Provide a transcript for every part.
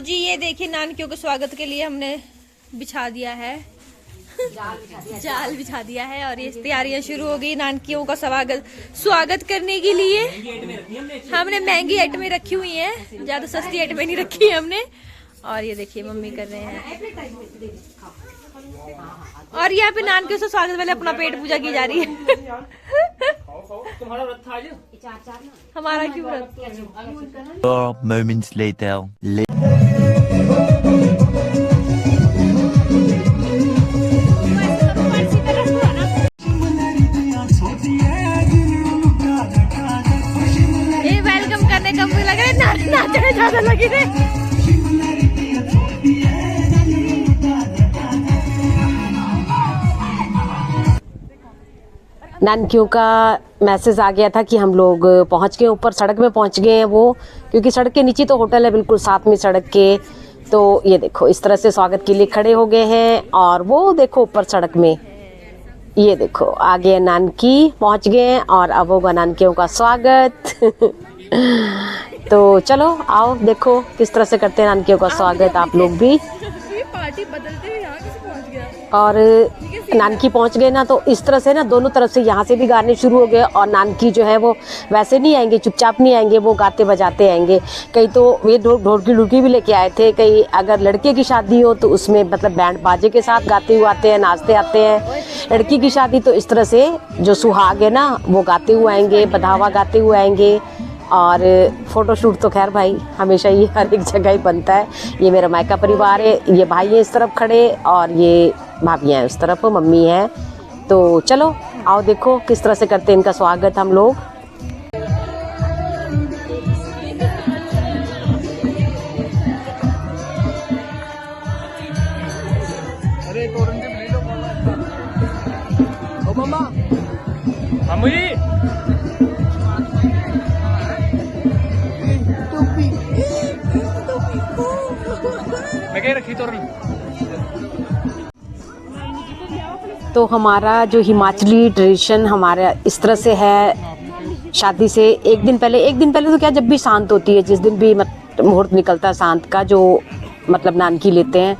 जी ये देखिए नानकियों के स्वागत के लिए हमने बिछा दिया है, जाल बिछा दिया है और ये तैयारियां शुरू हो गई नानकियों का स्वागत करने के लिए। हमने महंगी आइटमें रखी हुई हैं, ज्यादा सस्ती आइटमें नहीं रखी है हमने। और ये देखिए मम्मी कर रहे हैं और यहाँ पे नानकियों से स्वागत वाले अपना पेट पूजा की जा रही है। हमारा क्यों व्रत? 4 moments later. ये वेलकम करने का मुझे लग रहा है नाचने ज्यादा लगी थे। नानकियों का मैसेज आ गया था कि हम लोग पहुंच गए, ऊपर सड़क में पहुंच गए हैं वो, क्योंकि सड़क के नीचे तो होटल है बिल्कुल साथ में सड़क के। तो ये देखो इस तरह से स्वागत के लिए खड़े हो गए हैं और वो देखो ऊपर सड़क में ये देखो आ गए नानकी, पहुंच गए हैं और अब होगा नानकियों का स्वागत। तो चलो आओ देखो किस तरह से करते हैं नानकियों का स्वागत आप लोग भी। पार्टी बदलते हुए यहाँ कैसे पहुंच गया? और नानकी पहुंच गए ना, तो इस तरह से ना दोनों तरफ से यहाँ से भी गाने शुरू हो गए और नानकी जो है वो वैसे नहीं आएंगे, चुपचाप नहीं आएंगे, वो गाते बजाते आएंगे। कहीं तो ये ढोलकी ढुलकी भी लेके आए थे, कहीं अगर लड़के की शादी हो तो उसमें मतलब बैंड बाजे के साथ गाते हुए आते हैं, नाचते आते हैं। लड़की की शादी तो इस तरह से जो सुहाग है ना वो गाते हुए आएंगे, बधावा गाते हुए आएंगे। और फ़ोटोशूट तो खैर भाई हमेशा ही हर एक जगह ही बनता है। ये मेरा मायका परिवार है, ये भाई है इस तरफ खड़े और ये भाभियाँ हैं उस तरफ, मम्मी है। तो चलो आओ देखो किस तरह से करते हैं इनका स्वागत हम लोग। अरे ओ मम्मा मम्मी रखी तो हमारा जो हिमाचली ट्रेडिशन हमारा इस तरह से है, शादी से एक दिन पहले तो क्या जब भी शांत होती है, जिस दिन भी मुहूर्त निकलता है शांत का, जो मतलब नानकी लेते हैं,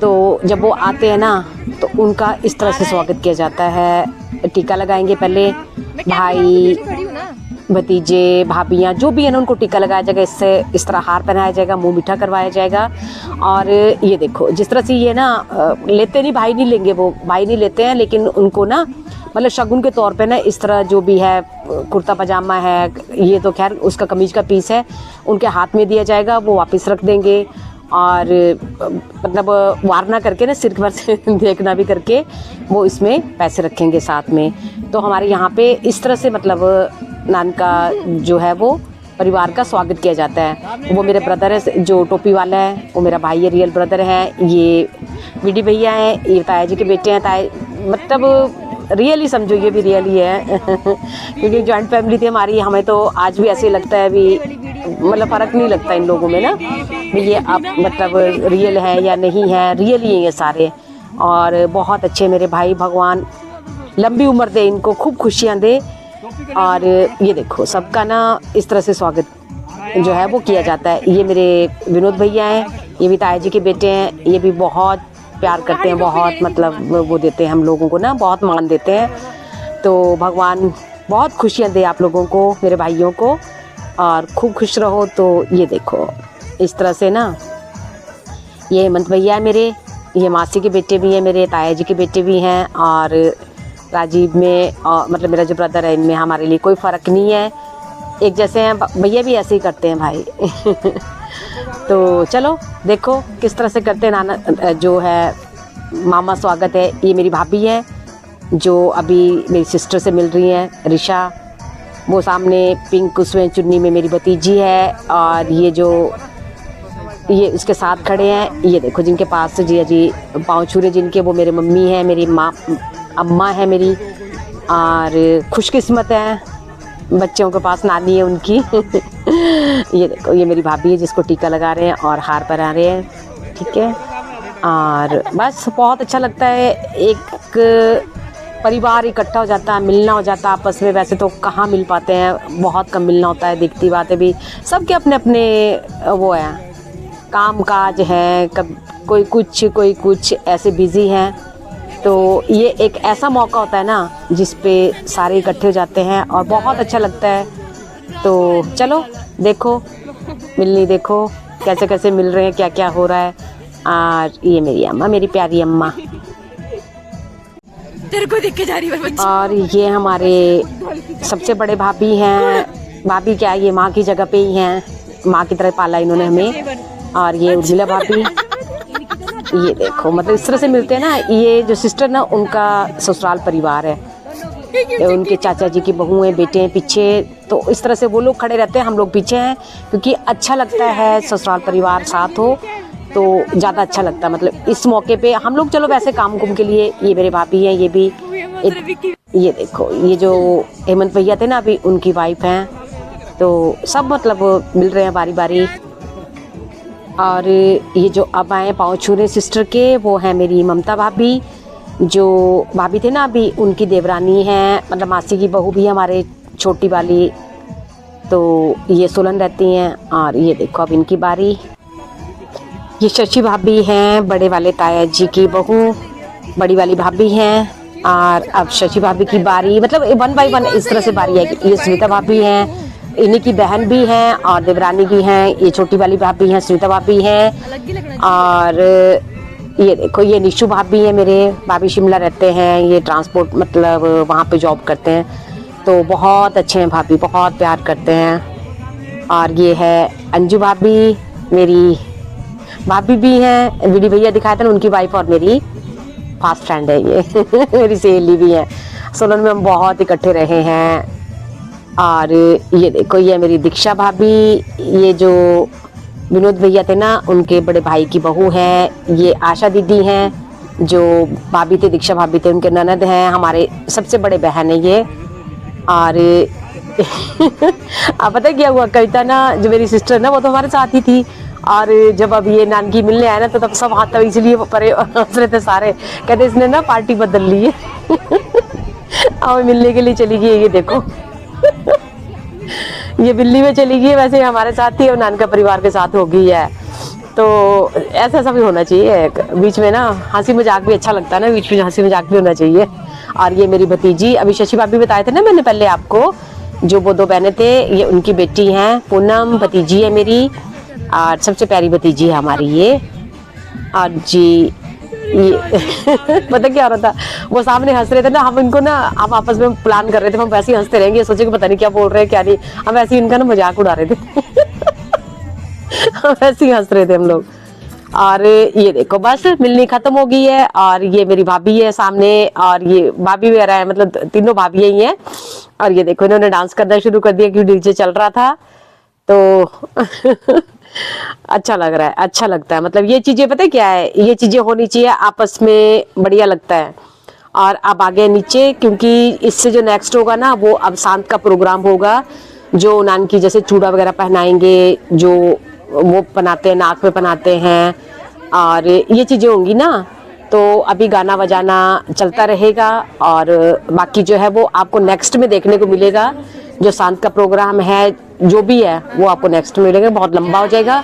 तो जब वो आते हैं ना तो उनका इस तरह से स्वागत किया जाता है। टीका लगाएंगे पहले भाई भतीजे भाभियाँ जो भी है ना उनको टीका लगाया जाएगा, इससे इस तरह हार पहनाया जाएगा, मुंह मीठा करवाया जाएगा। और ये देखो जिस तरह से ये ना लेते नहीं, भाई नहीं लेंगे, वो भाई नहीं लेते हैं, लेकिन उनको ना मतलब शगुन के तौर पे ना इस तरह जो भी है कुर्ता पजामा है, ये तो खैर उसका कमीज का पीस है, उनके हाथ में दिया जाएगा, वो वापस रख देंगे। और मतलब वार ना करके ना सिर भर से देखना भी करके वो इसमें पैसे रखेंगे साथ में। तो हमारे यहाँ पे इस तरह से मतलब नान का जो है वो परिवार का स्वागत किया जाता है। वो मेरे ब्रदर है जो टोपी वाला है, वो मेरा भाई है, रियल ब्रदर है। ये बीडी भैया हैं, ये ताया जी के बेटे हैं, ताया मतलब रियल ही समझो, ये भी रियल ही है। क्योंकि जॉइंट फैमिली थी हमारी, हमें तो आज भी ऐसे लगता है भी मतलब फ़र्क नहीं लगता इन लोगों में ना, ये आप मतलब रियल है या नहीं है, रियल ही है ये सारे। और बहुत अच्छे मेरे भाई, भगवान लंबी उम्र दे इनको, खूब खुशियाँ दे। और ये देखो सबका ना इस तरह से स्वागत जो है वो किया जाता है। ये मेरे विनोद भैया हैं, ये भी ताया जी के बेटे हैं, ये भी बहुत प्यार करते हैं, बहुत मतलब वो देते हैं हम लोगों को ना, बहुत मान देते हैं। तो भगवान बहुत खुशियाँ दे आप लोगों को, मेरे भाइयों को, और खूब खुश रहो। तो ये देखो इस तरह से ना, ये हेमंत भैया है मेरे, ये मासी के बेटे भी हैं मेरे, ताया जी के बेटे भी हैं। और राजीव में मतलब मेरा जो ब्रदर है, इनमें हमारे लिए कोई फ़र्क नहीं है, एक जैसे हैं। भैया भी ऐसे ही करते हैं भाई। तो चलो देखो किस तरह से करते हैं नाना जो है मामा स्वागत है। ये मेरी भाभी है जो अभी मेरी सिस्टर से मिल रही हैं, ऋषा। वो सामने पिंक उसमें चुन्नी में मेरी भतीजी है। और ये जो ये उसके साथ खड़े हैं, ये देखो जिनके पास से जी पाँव छूरे जिनके, वो मेरे मम्मी हैं, मेरी माँ अम्मा है मेरी। और खुशकिस्मत है, बच्चों के पास नानी है उनकी। ये देखो ये मेरी भाभी है जिसको टीका लगा रहे हैं और हार पहना रहे हैं, ठीक है। और बस बहुत अच्छा लगता है, एक परिवार इकट्ठा हो जाता है, मिलना हो जाता है आपस में। वैसे तो कहाँ मिल पाते हैं, बहुत कम मिलना होता है, दिखती बातें भी सबके अपने अपने वो है काम काज है, कब कोई कुछ ऐसे बिजी हैं। तो ये एक ऐसा मौका होता है ना जिस पे सारे इकट्ठे हो जाते हैं और बहुत अच्छा लगता है। तो चलो देखो, मिलनी देखो कैसे कैसे मिल रहे हैं, क्या क्या हो रहा है। और ये मेरी अम्मा, मेरी प्यारी अम्मा, तेरे को देख के जा रही है बच्ची। और ये हमारे सबसे बड़े भाभी हैं। भाभी क्या, ये माँ की जगह पे ही हैं, माँ की तरह पाला इन्होंने हमें। और ये उर्मिला भाभी, ये देखो मतलब इस तरह से मिलते हैं ना। ये जो सिस्टर ना, उनका ससुराल परिवार है, उनके चाचा जी की बहू हैं, बेटे हैं पीछे। तो इस तरह से वो लोग खड़े रहते हैं, हम लोग पीछे हैं, क्योंकि अच्छा लगता है ससुराल परिवार साथ हो तो ज़्यादा अच्छा लगता है। मतलब इस मौके पे हम लोग चलो वैसे काम कुम के लिए, ये मेरे भाभी हैं, ये भी ये देखो, ये जो हेमंत भैया थे ना अभी, उनकी वाइफ हैं। तो सब मतलब मिल रहे हैं बारी बारी। और ये जो अब आए पाँव छूने सिस्टर के, वो हैं मेरी ममता भाभी। जो भाभी थे ना अभी, उनकी देवरानी हैं, मतलब मासी की बहू भी है हमारे, छोटी वाली। तो ये सोलन रहती हैं। और ये देखो अब इनकी बारी। ये शशि भाभी हैं, बड़े वाले ताया जी की बहू, बड़ी वाली भाभी हैं। और अब शशि भाभी की बारी, मतलब 1 बाय 1 इस तरह से बारी है। ये सुनीता भाभी हैं, इन्हीं की बहन भी हैं और देवरानी भी हैं। ये छोटी वाली भाभी हैं, सुनीता भाभी हैं। और ये देखो, ये निशु भाभी हैं मेरे, भाभी शिमला रहते हैं, ये ट्रांसपोर्ट मतलब वहाँ पे जॉब करते हैं। तो बहुत अच्छे हैं भाभी, बहुत प्यार करते हैं। और ये है अंजू भाभी, मेरी भाभी भी हैं, बीडी भैया दिखाए थे ना, उनकी वाइफ और मेरी फास्ट फ्रेंड है ये मेरी सहेली भी है। सोलन में हम बहुत इकट्ठे रहे हैं। और ये देखो, ये मेरी दीक्षा भाभी, ये जो विनोद भैया थे ना, उनके बड़े भाई की बहू है। ये आशा दीदी हैं, जो भाभी थे, दीक्षा भाभी थे, उनके ननद हैं, हमारे सबसे बड़े बहन है ये। और अब पता क्या हुआ, कविता ना जो मेरी सिस्टर ना, वो तो हमारे साथ ही थी। और जब अब ये नानकी मिलने आए ना, तो तब सब हाथ तब इसलिए परे हंस रहे थे सारे, कहते इसने ना पार्टी बदल ली है अब मिलने के लिए चली गई। ये देखो ये दिल्ली में चली गई, वैसे हमारे साथ थी और नानका परिवार के साथ हो गई है। तो ऐसा ऐसा भी होना चाहिए बीच में ना, हंसी मजाक भी अच्छा लगता है ना, बीच में हंसी मजाक भी होना चाहिए। और ये मेरी भतीजी, अभी शशि भाभी बताए थे ना मैंने पहले आपको, जो वो 2 बहनें थे, ये उनकी बेटी हैं पूनम, भतीजी है मेरी, और सबसे प्यारी भतीजी है हमारी ये। और जी ये पता क्या हो रहा था, वो सामने हंस रहे थे ना, हम इनको ना, हम आपस में प्लान कर रहे थे, हम वैसे ही हंसते रहेंगे, सोचे कि पता नहीं क्या बोल रहे हैं क्या नहीं, हम वैसे ही इनका ना मजाक उड़ा रहे थे हम वैसे ही हंस रहे थे हम लोग। और ये देखो बस मिलनी खत्म हो गई है। और ये मेरी भाभी है सामने, और ये भाभी वगैरह है, मतलब तीनों भाभी ही हैं। और ये देखो इन्होंने डांस करना शुरू कर दिया क्योंकि डीजे चल रहा था। तो अच्छा लग रहा है, अच्छा लगता है। मतलब ये चीजें पता है क्या है, ये चीजें होनी चाहिए आपस में, बढ़िया लगता है। और अब आगे नीचे, क्योंकि इससे जो नेक्स्ट होगा ना, वो अब शांत का प्रोग्राम होगा, जो नानकी जैसे चूड़ा वगैरह पहनाएंगे, जो वो बनाते हैं, नाक में पहनाते हैं, और ये चीजें होंगी ना। तो अभी गाना बजाना चलता रहेगा, और बाकी जो है वो आपको नेक्स्ट में देखने को मिलेगा। जो शांत का प्रोग्राम है, जो भी है, वो आपको नेक्स्ट में मिलेगा, बहुत लंबा हो जाएगा।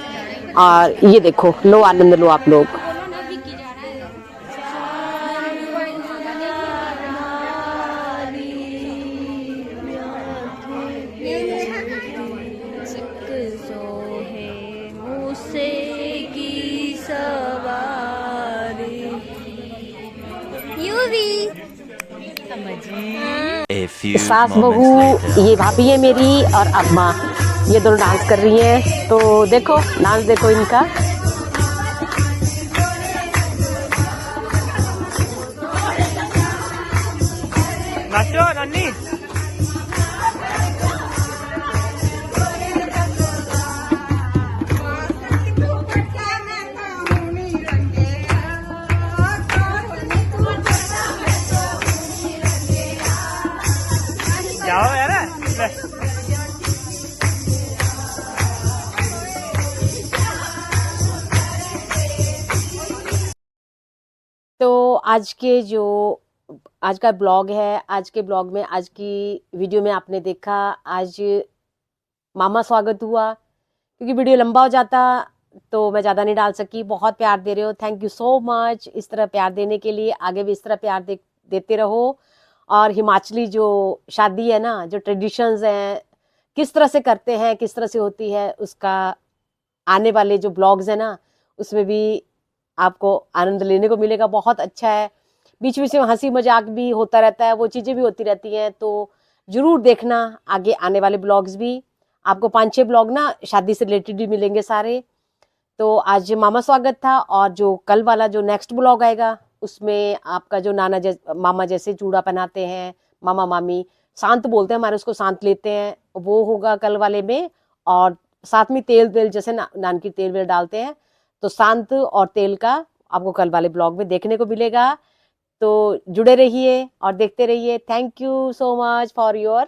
और ये देखो, लो आनंद लो आप लोग। A few सास moments बहू, later. ये भाभी है मेरी, और अम्मा, ये दोनों डांस कर रही हैं। तो देखो डांस देखो इनका। नाचो नानी। जाओ यार। तो आज का ब्लॉग है, आज के ब्लॉग में, आज की वीडियो में आपने देखा, आज मामा स्वागत हुआ, क्योंकि वीडियो लंबा हो जाता तो मैं ज़्यादा नहीं डाल सकी। बहुत प्यार दे रहे हो, थैंक यू सो मच। इस तरह प्यार देने के लिए आगे भी इस तरह प्यार देते रहो। और हिमाचली जो शादी है ना, जो ट्रेडिशंस हैं, किस तरह से करते हैं, किस तरह से होती है, उसका आने वाले जो ब्लॉग्स है ना, उसमें भी आपको आनंद लेने को मिलेगा। बहुत अच्छा है, बीच बीच में हंसी मजाक भी होता रहता है, वो चीज़ें भी होती रहती हैं। तो ज़रूर देखना आगे आने वाले ब्लॉग्स भी। आपको 5-6 ब्लॉग ना शादी से रिलेटेड भी मिलेंगे सारे। तो आज मामा स्वागत था, और जो कल वाला जो नेक्स्ट ब्लॉग आएगा उसमें आपका जो मामा जैसे चूड़ा पहनाते हैं, मामा मामी शांत बोलते हैं हमारे, उसको शांत लेते हैं, वो होगा कल वाले में। और साथ में तेल जैसे नानकी तेल वेल डालते हैं, तो शांत और तेल का आपको कल वाले ब्लॉग में देखने को मिलेगा। तो जुड़े रहिए और देखते रहिए। Thank you so much for your